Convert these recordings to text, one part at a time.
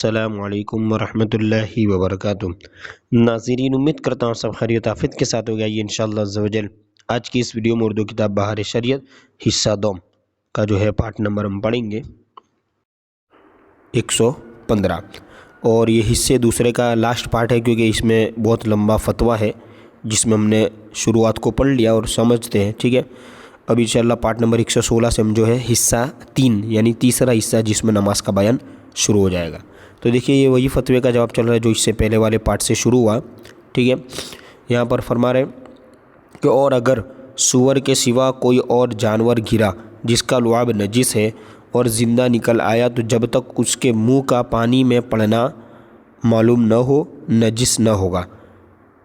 السلام علیکم ورحمۃ اللہ وبرکاتہ۔ ناظرین، امید کرتا ہوں سب خیریت آفیت کے ساتھ ہوگا۔ یہ انشاءاللہ عز و جل آج کی اس ویڈیو میں اردو کتاب بہار شریعت حصہ دوم کا پارٹ نمبر ہم پڑھیں گے 115، اور یہ حصے دوسرے کا لاسٹ پارٹ ہے کیونکہ اس میں بہت لمبا فتویٰ ہے جس میں ہم نے شروعات کو پڑھ لیا اور سمجھتے ہیں، ٹھیک ہے۔ اب انشاءاللہ پارٹ نمبر 116 سے ہم حصہ 3 یعنی تیسرا حصہ جس میں نماز کا بیان شروع ہو جائے گا۔ تو دیکھیے یہ وہی فتوے کا جواب چل رہا ہے جو اس سے پہلے والے پارٹ سے شروع ہوا، ٹھیک ہے۔ یہاں پر فرما رہے کہ اور اگر سور کے سوا کوئی اور جانور گرا جس کا لعاب نجس ہے اور زندہ نکل آیا تو جب تک اس کے منہ کا پانی میں پڑنا معلوم نہ ہو نجس نہ ہوگا،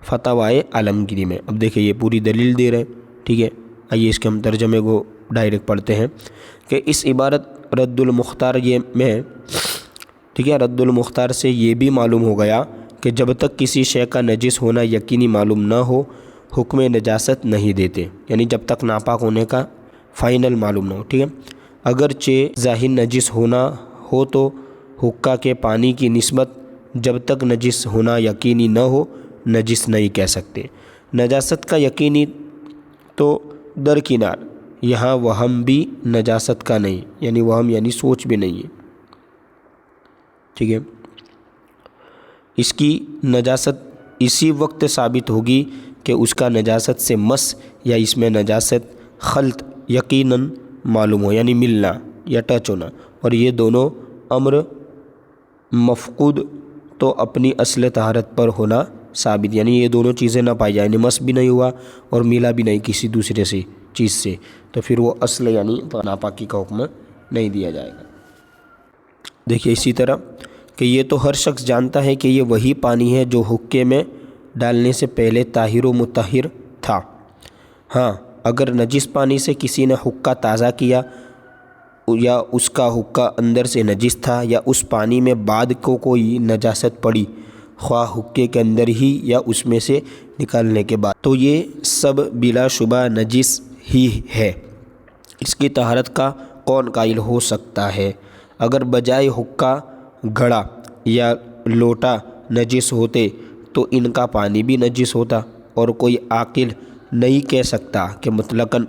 فتوائے عالمگیری میں۔ اب دیکھیں یہ پوری دلیل دے رہے ہیں، ٹھیک ہے۔ آئیے اس کے ہم ترجمے کو ڈائریکٹ پڑھتے ہیں کہ اس عبارت رد المختار میں، ٹھیک ہے، رد المختار سے یہ بھی معلوم ہو گیا کہ جب تک کسی شے کا نجس ہونا یقینی معلوم نہ ہو حکم نجاست نہیں دیتے، یعنی جب تک ناپاک ہونے کا فائنل معلوم نہ ہو، ٹھیک ہے۔ اگرچہ ظاہر نجس ہونا ہو تو حقہ کے پانی کی نسبت جب تک نجس ہونا یقینی نہ ہو نجس نہیں کہہ سکتے۔ نجاست کا یقینی تو درکنار، یہاں وہم بھی نجاست کا نہیں، یعنی وہم یعنی سوچ بھی نہیں ہے، ٹھیک ہے۔ اس کی نجاست اسی وقت ثابت ہوگی کہ اس کا نجاست سے مس یا اس میں نجاست خلط یقیناً معلوم ہو، یعنی ملنا یا ٹچ ہونا، اور یہ دونوں امر مفقود تو اپنی اصل طہارت پر ہونا ثابت، یعنی یہ دونوں چیزیں نہ پائی جائیں، یعنی مس بھی نہیں ہوا اور ملا بھی نہیں کسی دوسرے سے چیز سے، تو پھر وہ اصل یعنی ناپاکی کا حکم نہیں دیا جائے گا۔ دیکھیے اسی طرح کہ یہ تو ہر شخص جانتا ہے کہ یہ وہی پانی ہے جو حقے میں ڈالنے سے پہلے طاہر و مطہر تھا۔ ہاں، اگر نجس پانی سے کسی نے حقہ تازہ کیا یا اس کا حقہ اندر سے نجس تھا یا اس پانی میں بعد کو کوئی نجاست پڑی، خواہ حقے کے اندر ہی یا اس میں سے نکالنے کے بعد، تو یہ سب بلا شبہ نجس ہی ہے۔ اس کی طہارت کا کون قائل ہو سکتا ہے؟ اگر بجائے حقہ گھڑا یا لوٹا نجس ہوتے تو ان کا پانی بھی نجس ہوتا، اور کوئی عاقل نہیں کہہ سکتا کہ مطلقاً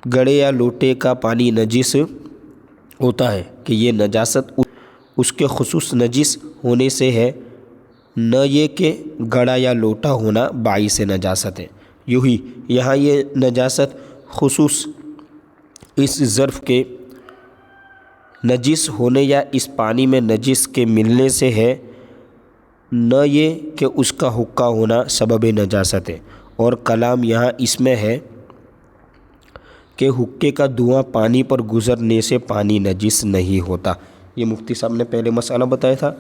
گھڑے یا لوٹے کا پانی نجس ہوتا ہے کہ یہ نجاست اس کے خصوص نجس ہونے سے ہے، نہ یہ کہ گھڑا یا لوٹا ہونا باعث نجاست ہے۔ یوں ہی یہاں یہ نجاست خصوص اس ظرف کے نجس ہونے یا اس پانی میں نجس کے ملنے سے ہے، نہ یہ کہ اس کا حقہ ہونا سبب نجاست ہے۔ اور کلام یہاں اس میں ہے کہ حقے کا دھواں پانی پر گزرنے سے پانی نجس نہیں ہوتا۔ یہ مفتی صاحب نے پہلے مسئلہ بتایا تھا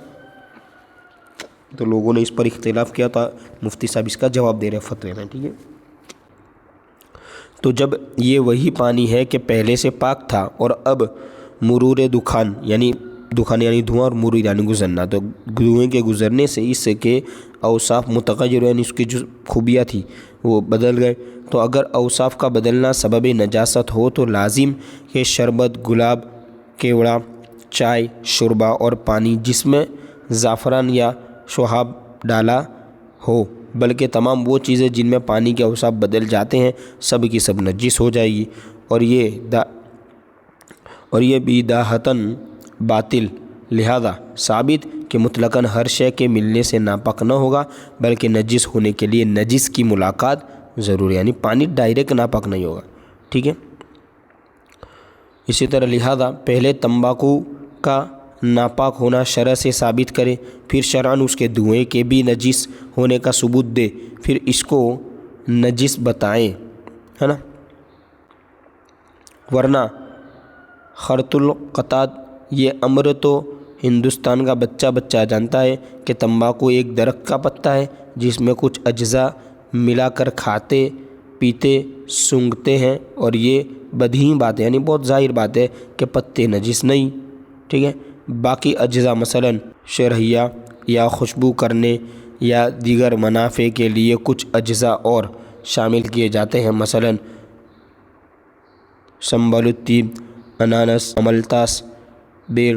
تو لوگوں نے اس پر اختلاف کیا تھا، مفتی صاحب اس کا جواب دے رہے ہیں فتوے میں، ٹھیک ہے۔ تو جب یہ وہی پانی ہے کہ پہلے سے پاک تھا اور اب مرور دخان یعنی دھواں اور مرور یعنی گزرنا، تو دھوئیں کے گزرنے سے اس کے اوصاف متغیر یعنی اس کی جو خوبیاں تھی وہ بدل گئے، تو اگر اوصاف کا بدلنا سبب نجاست ہو تو لازم کہ شربت، گلاب، کیوڑا، چائے، شوربہ اور پانی جس میں زعفران یا شہاب ڈالا ہو، بلکہ تمام وہ چیزیں جن میں پانی کے اوصاف بدل جاتے ہیں سب کی سب نجس ہو جائے گی، اور یہ بداہتاً باطل، لہذا ثابت کہ مطلقاً ہر شے کے ملنے سے ناپاک نہ ہوگا بلکہ نجس ہونے کے لیے نجس کی ملاقات ضرور ہے، یعنی پانی ڈائریکٹ ناپاک نہیں ہوگا، ٹھیک ہے۔ اسی طرح لہذا پہلے تمباکو کا ناپاک ہونا شرع سے ثابت کرے، پھر شرعاً اس کے دھوئیں کے بھی نجس ہونے کا ثبوت دے، پھر اس کو نجس بتائیں، ہے نا۔ ورنہ خرط القطاد یہ امر تو ہندوستان کا بچہ جانتا ہے کہ تمباکو ایک درخت کا پتا ہے جس میں کچھ اجزاء ملا کر کھاتے پیتے سونگھتے ہیں، اور یہ بدیہی بات ہے، یعنی بہت ظاہر بات ہے کہ پتے نجس نہیں، ٹھیک ہے۔ باقی اجزاء مثلاً شرحیہ یا خوشبو کرنے یا دیگر منافع کے لیے کچھ اجزاء اور شامل کیے جاتے ہیں، مثلاً سنبل الطیب، انانس، املتاس، بیڑ،